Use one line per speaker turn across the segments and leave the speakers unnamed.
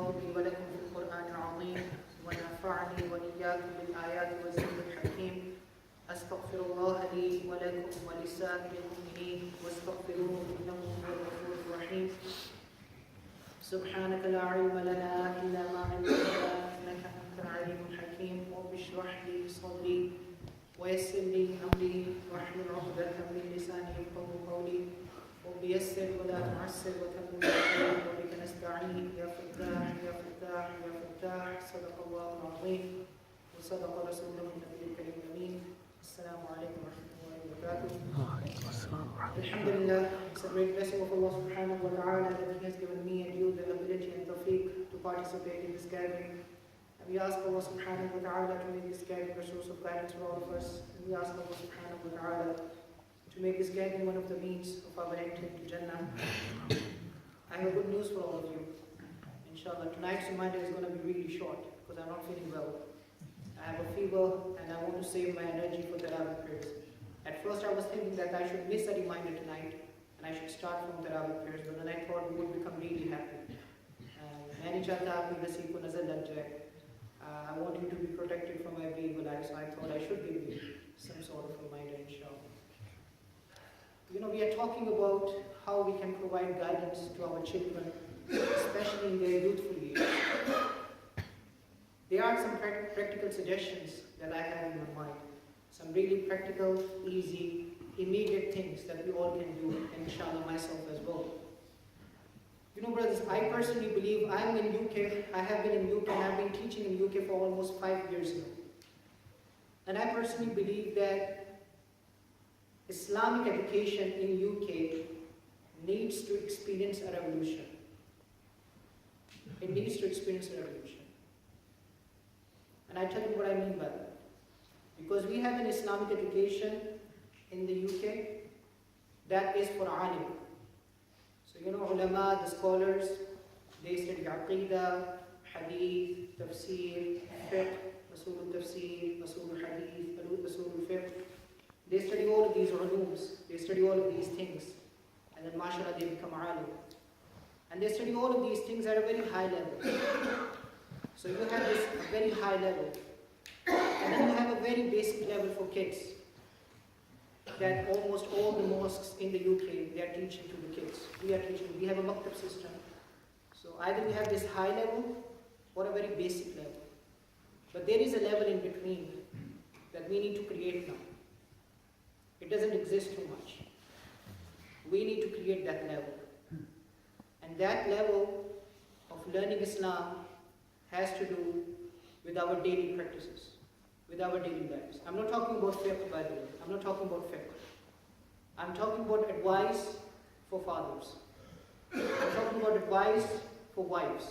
الله لي ولكم في القرآن العظيم ونفعني وإياكم بالآيات والذكر الحكيم. أستغفر الله لي ولكم ولسائر المؤمنين واستغفروه إنه هو الغفور الرحيم. سبحانك لا علم لنا إلا ما علمتنا إنك أنت العليم الحكيم. رب اشرح لي صدري ويسر لي أمري واحلل عقدة من لساني يفقهوا قولي. رب يسر ولا تعسر وتمم بالخير وبك نستعين يا فتاح يا فتاح يا فتاح. صدق الله العظيم وصدق رسوله النبي الكريم الأمين. السلام عليكم ورحمة الله وبركاته. Alhamdulillah, it's a great blessing of Allah subhanahu wa ta'ala that He has given me and you the ability and tawfiq to participate in this gathering. And we ask Allah subhanahu wa ta'ala to make this gathering a source of guidance for all of us. And we ask Allah subhanahu wa ta'ala to make this gathering one of the means of our entry to Jannah. I have good news for all of you. Inshallah, tonight's reminder is going to be really short because I'm not feeling well. I have a fever and I want to save my energy for Tarawih prayers. At first I was thinking that I should miss a reminder tonight and I should start from Tarawih prayers, but then I thought we would become really happy. I want you to be protected from every evil eye, so I thought I should give you some sort of reminder, inshallah. You know, we are talking about how we can provide guidance to our children, especially in their youthful years. There are some practical suggestions that I have in my mind. Some really practical, easy, immediate things that we all can do, and inshallah myself as well. You know, brothers, I personally believe I'm in UK, I have been in UK, and I've been teaching in UK for almost 5 years now. And I personally believe that Islamic education in UK needs to experience a revolution. It needs to experience a revolution. And I tell you what I mean by that. Because we have an Islamic education in the UK that is for alim. So you know, ulama, the scholars, they study aqidah, hadith, tafsir, fiqh, usul al-tafsir, usul al-hadith, usul al-fiqh. They study all of these ulums, they study all of these things, and then mashallah they become alim. And they study all of these things at a very high level. So you have this very high level. And then you have a very basic level for kids that almost all the mosques in the UK, they are teaching to the kids. We have a maktab system. So either we have this high level or a very basic level. But there is a level in between that we need to create now. It doesn't exist too much. We need to create that level. And that level of learning Islam has to do with our daily practices, with our daily lives. I'm not talking about fiqh, by the way. I'm not talking about fiqh. I'm talking about advice for fathers. I'm talking about advice for wives.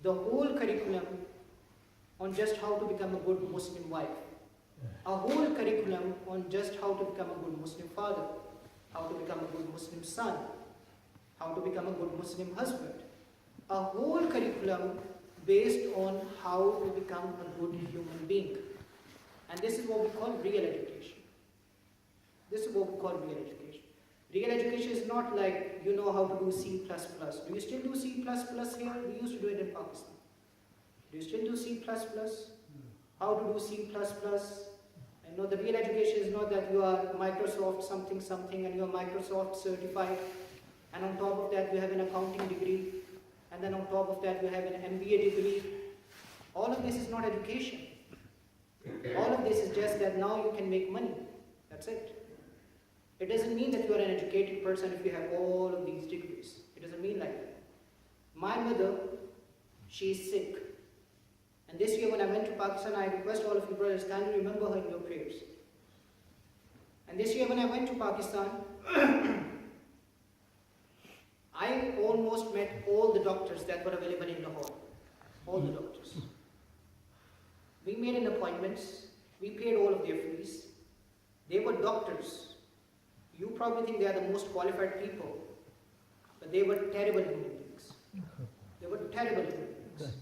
The whole curriculum on just how to become a good Muslim wife. A whole curriculum on just how to become a good Muslim father. How to become a good Muslim son. How to become a good Muslim husband. A whole curriculum based on how to become a good human being. And this is what we call real education. This is what we call real education. Real education is not like you know how to do C++. Do you still do C++ here? We used to do it in Pakistan. Do you still do C++? How to do C++? And no, the real education is not that you are Microsoft something something and you are Microsoft certified. And on top of that you have an accounting degree. And then on top of that you have an MBA degree. All of this is not education. All of this is just that now you can make money. That's it. It doesn't mean that you are an educated person if you have all of these degrees. It doesn't mean like that. My mother, she is sick. And this year when I went to Pakistan, I request all of you brothers, kindly remember her in your prayers. And this year when I went to Pakistan, I almost met all the doctors that were available in Lahore. All the doctors. We made an appointment. We paid all of their fees. They were doctors. You probably think they are the most qualified people. But they were terrible human beings. They were terrible human beings.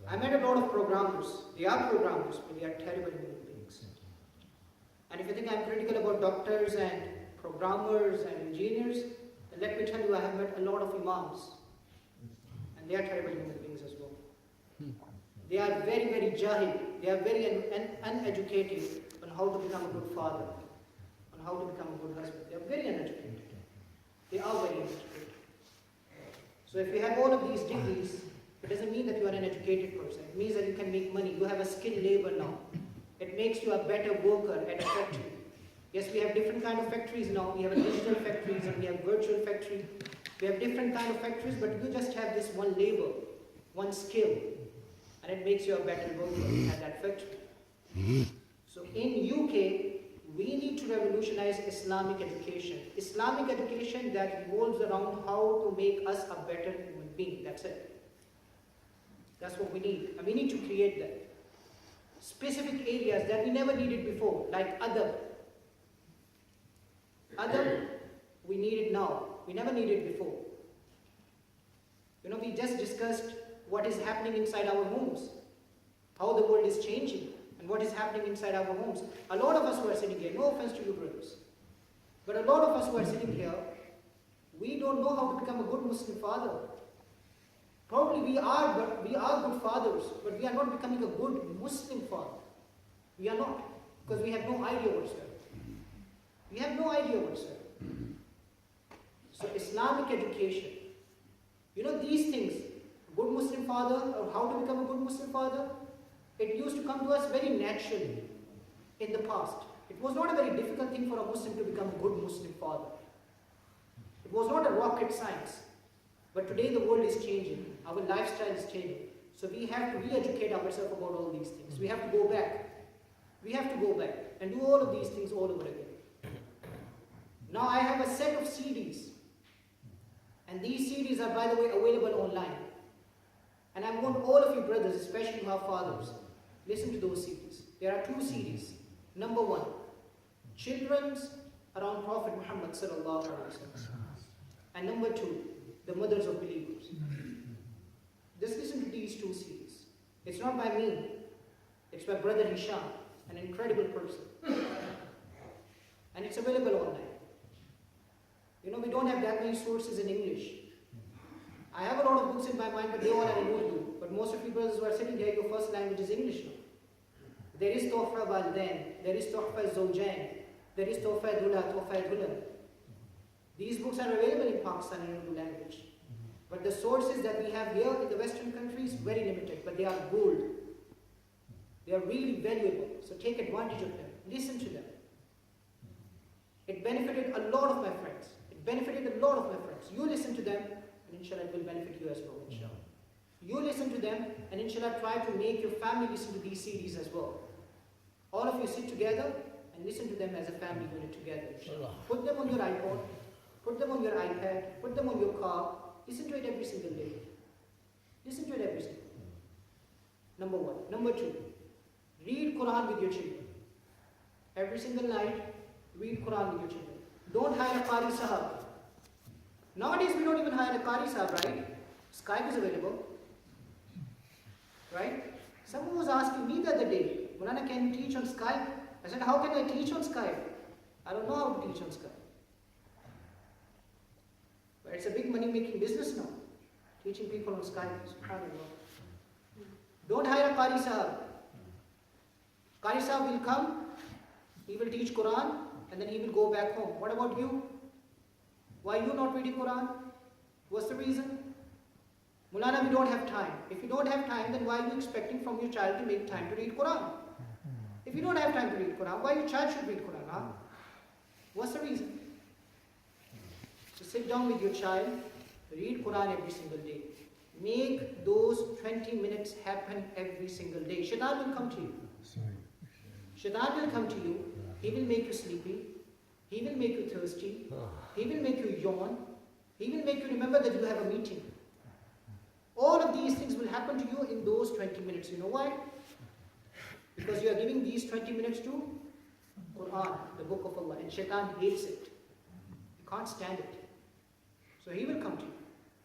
I met a lot of programmers. They are programmers, but they are terrible human beings. And if you think I'm critical about doctors and programmers and engineers, then let me tell you, I have met a lot of imams. And and they are terrible human beings as well. They are very, very jahil. They are very uneducated on how to become a good father, on how to become a good husband. They are very uneducated. They are very uneducated. So if you have all of these degrees, it doesn't mean that you are an educated person. It means that you can make money. You have a skilled labor now. It makes you a better worker at a factory. Yes, we have different kind of factories now. We have digital factories and we have virtual factories. We have different kind of factories, but you just have this one labor, one skill, and it makes you a better worker at that factory. So in UK, we need to revolutionize Islamic education. Islamic education that revolves around how to make us a better human being. That's it. That's what we need. And we need to create that. Specific areas that we never needed before, like adab. Adab, we need it now. We never needed it before. You know, we just discussed what is happening inside our homes, how the world is changing, and what is happening inside our homes. A lot of us who are sitting here, no offense to you brothers, but a lot of us who are sitting here, we don't know how to become a good Muslim father. Probably we are good fathers, but we are not becoming a good Muslim father. We are not, because we have no idea whatsoever. We have no idea whatsoever. So Islamic education, you know these things, good Muslim father or how to become a good Muslim father, it used to come to us very naturally in the past. It was not a very difficult thing for a Muslim to become a good Muslim father. It was not a rocket science. But today the world is changing. Our lifestyle is changing. So we have to re-educate ourselves about all these things. We have to go back. We have to go back and do all of these things all over again. Now I have a set of CDs. And these CDs are, by the way, available online. And I want all of you brothers, especially who are fathers, listen to those CDs. There are 2 CDs. Number 1, children's around Prophet Muhammad sallallahu alaihi wasallam. And number 2, the mothers of believers. Just listen to these 2 CDs. It's not by me. It's by brother Irshad, an incredible person. And it's available online. You know, we don't have that many sources in English. I have a lot of books in my mind, but they all are in Urdu. But most of you brothers who are sitting here, your first language is English now. There is Tuhfa Waldain, there is Tuhfa Zawjain, there is Tuhfa Dula, Tuhfa Dulan. These books are available in Pakistan in Urdu language. But the sources that we have here in the Western countries, very limited, but they are gold. They are really valuable, so take advantage of them. Listen to them. It benefited a lot of my friends. It benefited a lot of my friends. You listen to them, and inshallah it will benefit you as well, inshallah. You listen to them, and inshallah try to make your family listen to these CDs as well. All of you sit together and listen to them as a family unit together, inshallah. Put them on your iPod, put them on your iPad, put them on your car. Listen to it every single day. Listen to it every single day. Number 1. Number 2, read Quran with your children. Every single night, read Quran with your children. Don't hire a Qari Sahab. Nowadays, we don't even hire a Qari Sahab, right? Skype is available. Right? Someone was asking me the other day, Mulana, can you teach on Skype? I said, how can I teach on Skype? I don't know how to teach on Skype. But it's a big money-making business now. Teaching people on Skype. SubhanAllah. Don't hire a Qari Sahab. Qari Sahab will come, he will teach Quran, and then he will go back home. What about you? Why are you not reading Quran? What's the reason? Mulana, we don't have time. If you don't have time, then why are you expecting from your child to make time to read Quran? If you don't have time to read Quran, why your child should read Quran? Huh? What's the reason? So sit down with your child, read Quran every single day. Make those 20 minutes happen every single day. Shaitan will come to you. Shaitan will come to you. He will make you sleepy. He will make you thirsty. He will make you yawn. He will make you remember that you have a meeting. All of these things will happen to you in those 20 minutes. You know why? Because you are giving these 20 minutes to Quran, the book of Allah. And Shaitan hates it. He can't stand it. So he will come to you.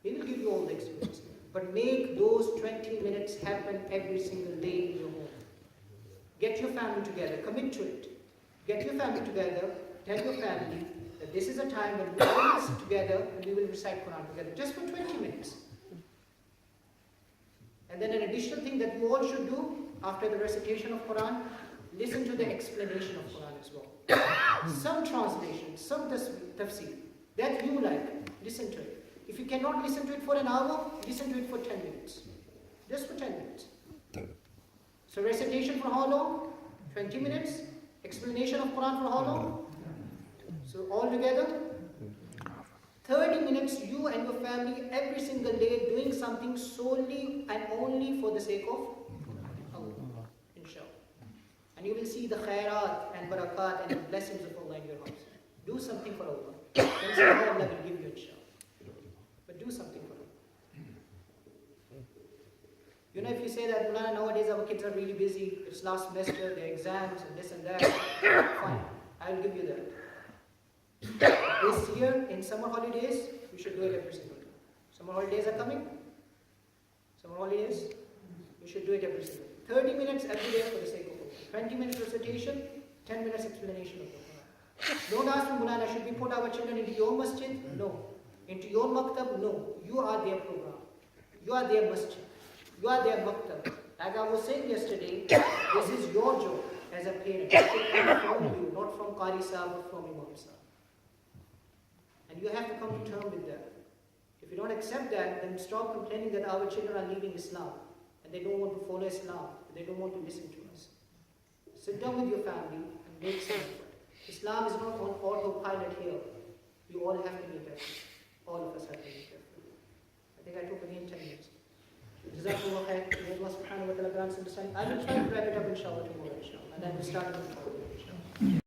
He will give you all the experience. But make those 20 minutes happen every single day in your home. Get your family together. Commit to it. Get your family together. Tell your family that this is a time when we will sit together and we will recite Quran together. Just for 20 minutes. additional thing that you all should do after the recitation of Quran, listen to the explanation of Quran as well. Some translation, some tafsir that you like, listen to it. If you cannot listen to it for an hour, listen to it for 10 minutes. Just for 10 minutes. So recitation for how long? 20 minutes. Explanation of Quran for how long? So all together, 30 minutes you and your family every single day doing something solely and only for the sake of Allah. Inshallah. And you will see the khairat and barakat and the blessings of Allah in your house. Do something for Allah. Then somehow Allah will give you inshallah. But do something for Allah. You know, if you say that, Mulana, nowadays our kids are really busy, it's last semester, their exams and this and that, fine, I'll give you that. This year, in summer holidays, we should do it every single day. Summer holidays are coming? Summer holidays? We should do it every single day. 30 minutes every day for the sake of Allah. 20 minutes recitation, 10 minutes explanation of the Quran. Don't ask me, Mulana, should we put our children into your masjid? No. Into your maktab? No. You are their program. You are their masjid. You are their maktab. Like I was saying yesterday, this is your job as a parent. It should come from you, not from Qari Sahib or from Imam Sahib. And you have to come to terms with that. If you don't accept that, then stop complaining that our children are leaving Islam and they don't want to follow Islam, they don't want to listen to us. Sit down with your family and make some effort. Islam is not on autopilot here. You all have to make effort. All of us have to make effort. I think I took again 10 minutes. Jazakumullah khair. May Allah subhanahu wa ta'ala grant us understanding. I will try to wrap it up inshallah tomorrow inshallah. And then we start with the